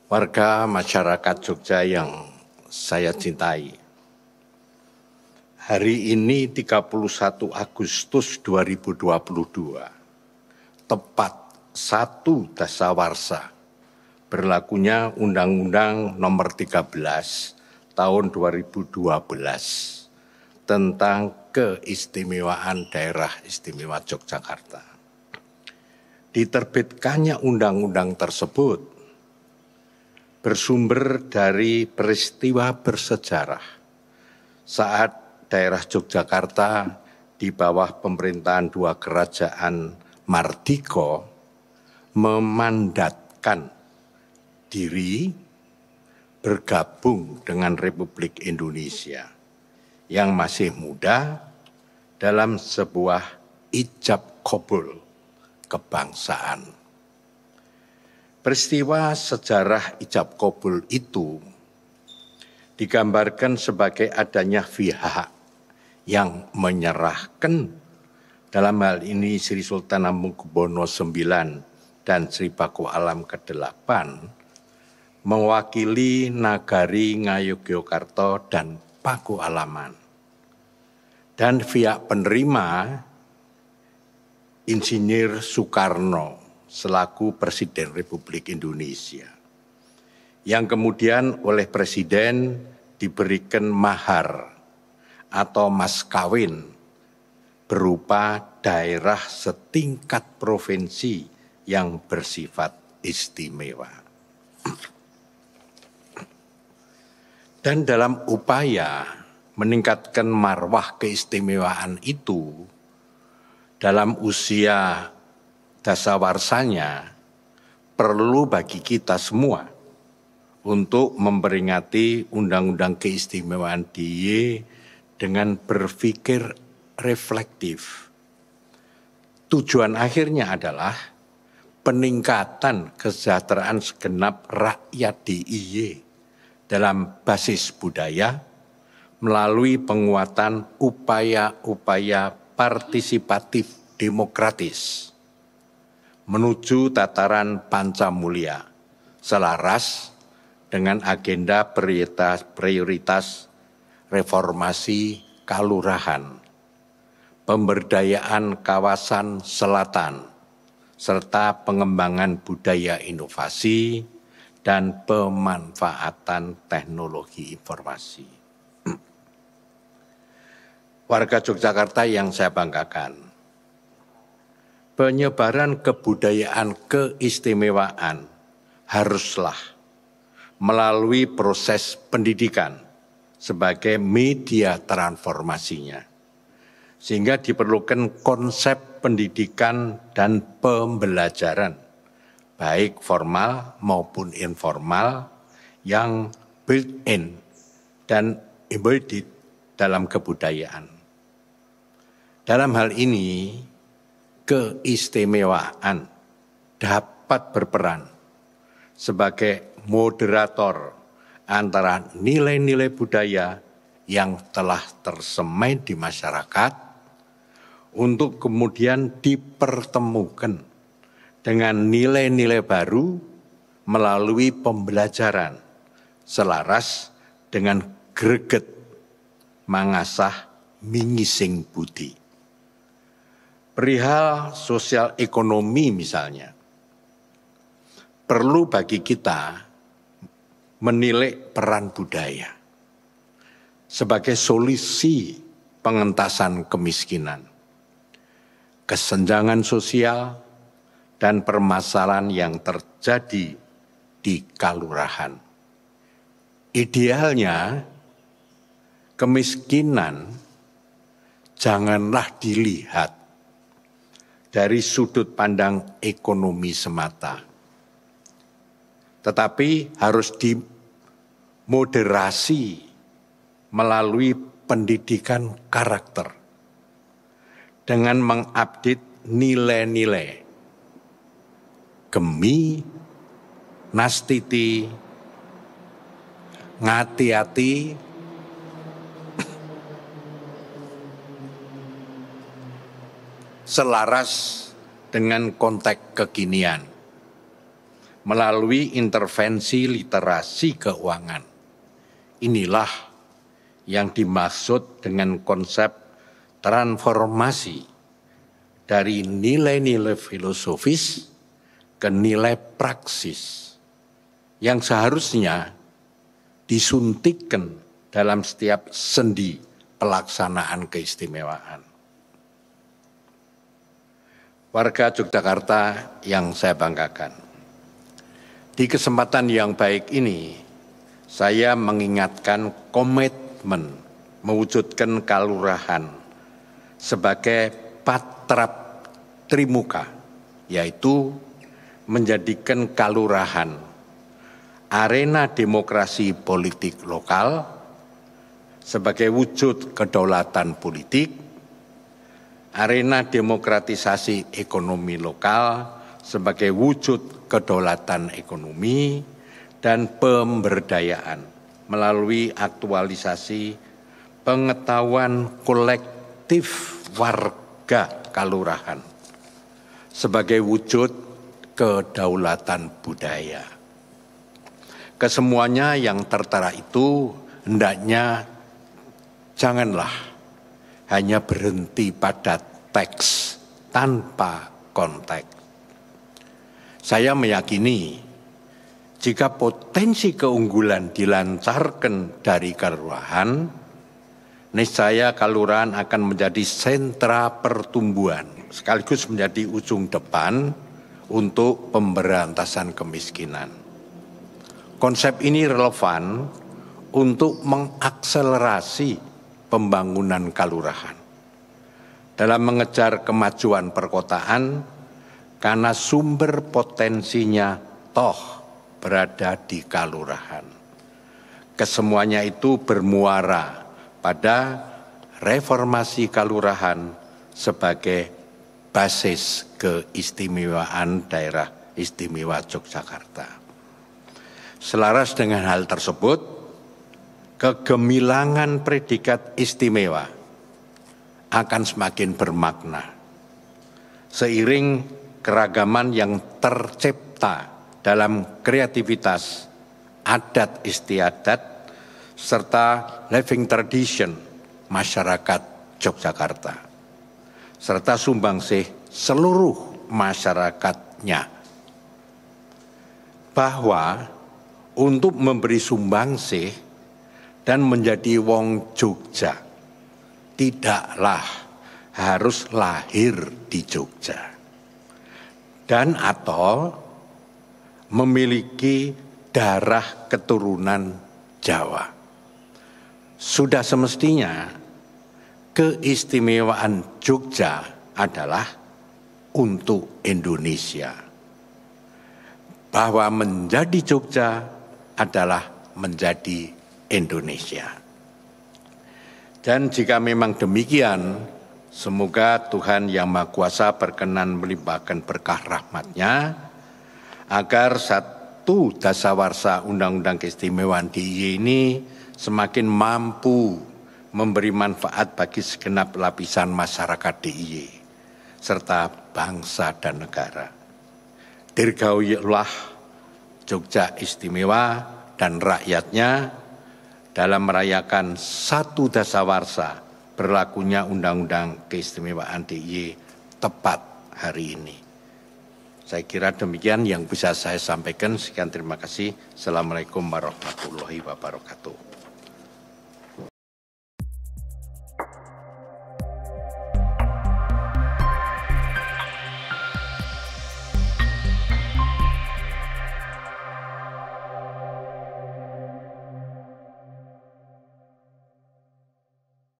Warga masyarakat Jogja yang saya cintai. Hari ini 31 Agustus 2022, tepat 1 Dasawarsa, berlakunya Undang-Undang Nomor 13 Tahun 2012 tentang keistimewaan Daerah Istimewa Yogyakarta. Diterbitkannya undang-undang tersebut bersumber dari peristiwa bersejarah saat daerah Yogyakarta di bawah pemerintahan dua kerajaan Mardika memandatkan diri bergabung dengan Republik Indonesia yang masih muda dalam sebuah ijab qabul kebangsaan. Peristiwa sejarah ijab qabul itu digambarkan sebagai adanya pihak yang menyerahkan, dalam hal ini Sri Sultan Hamengkubuwono IX dan Sri Paku Alam ke-8, mewakili Nagari Ngayogyakarta dan Paku Alaman. Dan pihak penerima Insinyur Soekarno selaku Presiden Republik Indonesia, yang kemudian oleh Presiden diberikan mahar atau mas kawin berupa daerah setingkat provinsi yang bersifat istimewa. Dan dalam upaya meningkatkan marwah keistimewaan itu, dalam usia dasawarsanya perlu bagi kita semua untuk memperingati Undang-Undang Keistimewaan DIY dengan berpikir reflektif. Tujuan akhirnya adalah peningkatan kesejahteraan segenap rakyat DIY dalam basis budaya melalui penguatan upaya-upaya partisipatif demokratis menuju tataran Pancamulya selaras dengan agenda prioritas reformasi kalurahan, pemberdayaan kawasan selatan, serta pengembangan budaya inovasi dan pemanfaatan teknologi informasi. Warga Yogyakarta yang saya banggakan, penyebaran kebudayaan keistimewaan haruslah melalui proses pendidikan sebagai media transformasinya. Sehingga diperlukan konsep pendidikan dan pembelajaran, baik formal maupun informal, yang built-in dan embedded dalam kebudayaan. Dalam hal ini, keistimewaan dapat berperan sebagai moderator antara nilai-nilai budaya yang telah tersemai di masyarakat untuk kemudian dipertemukan dengan nilai-nilai baru melalui pembelajaran selaras dengan greget mangasah mingising budi. Perihal sosial ekonomi misalnya, perlu bagi kita menilai peran budaya sebagai solusi pengentasan kemiskinan, kesenjangan sosial, dan permasalahan yang terjadi di kalurahan. Idealnya, kemiskinan janganlah dilihat dari sudut pandang ekonomi semata, tetapi harus dimoderasi melalui pendidikan karakter dengan mengupdate nilai-nilai gemi, nastiti, ngati-ati, selaras dengan konteks kekinian. melalui intervensi literasi keuangan. Inilah yang dimaksud dengan konsep transformasi dari nilai-nilai filosofis ke nilai praksis yang seharusnya disuntikkan dalam setiap sendi pelaksanaan keistimewaan. Warga Yogyakarta yang saya banggakan, di kesempatan yang baik ini saya mengingatkan komitmen mewujudkan kalurahan sebagai patrap trimuka, yaitu menjadikan kalurahan arena demokrasi politik lokal sebagai wujud kedaulatan politik, arena demokratisasi ekonomi lokal sebagai wujud kedaulatan ekonomi, dan pemberdayaan melalui aktualisasi pengetahuan kolektif warga kalurahan sebagai wujud kedaulatan budaya. Kesemuanya yang tertera itu hendaknya janganlah hanya berhenti pada teks tanpa konteks. Saya meyakini jika potensi keunggulan dilancarkan dari kelurahan, niscaya kelurahan akan menjadi sentra pertumbuhan sekaligus menjadi ujung depan untuk pemberantasan kemiskinan. Konsep ini relevan untuk mengakselerasi pembangunan kelurahan dalam mengejar kemajuan perkotaan karena sumber potensinya toh berada di kelurahan. Kesemuanya itu bermuara pada reformasi kelurahan sebagai basis keistimewaan daerah istimewa Yogyakarta. Selaras dengan hal tersebut, kegemilangan predikat istimewa akan semakin bermakna seiring keragaman yang tercipta dalam kreativitas, adat istiadat, serta living tradition masyarakat Yogyakarta, serta sumbangsih seluruh masyarakatnya. Bahwa untuk memberi sumbangsih dan menjadi wong Jogja tidaklah harus lahir di Jogja dan atau memiliki darah keturunan Jawa. Sudah semestinya keistimewaan Jogja adalah untuk Indonesia. Bahwa menjadi Jogja adalah menjadi Indonesia. Dan jika memang demikian, semoga Tuhan Yang Maha Kuasa berkenan melimpahkan berkah rahmat-Nya agar satu dasawarsa Undang-Undang Keistimewaan DIY ini semakin mampu memberi manfaat bagi segenap lapisan masyarakat DIY serta bangsa dan negara. Dirgaulilah Jogja istimewa dan rakyatnya dalam merayakan satu dasawarsa berlakunya Undang-Undang Keistimewaan DIY tepat hari ini. Saya kira demikian yang bisa saya sampaikan. Sekian terima kasih. Assalamualaikum warahmatullahi wabarakatuh.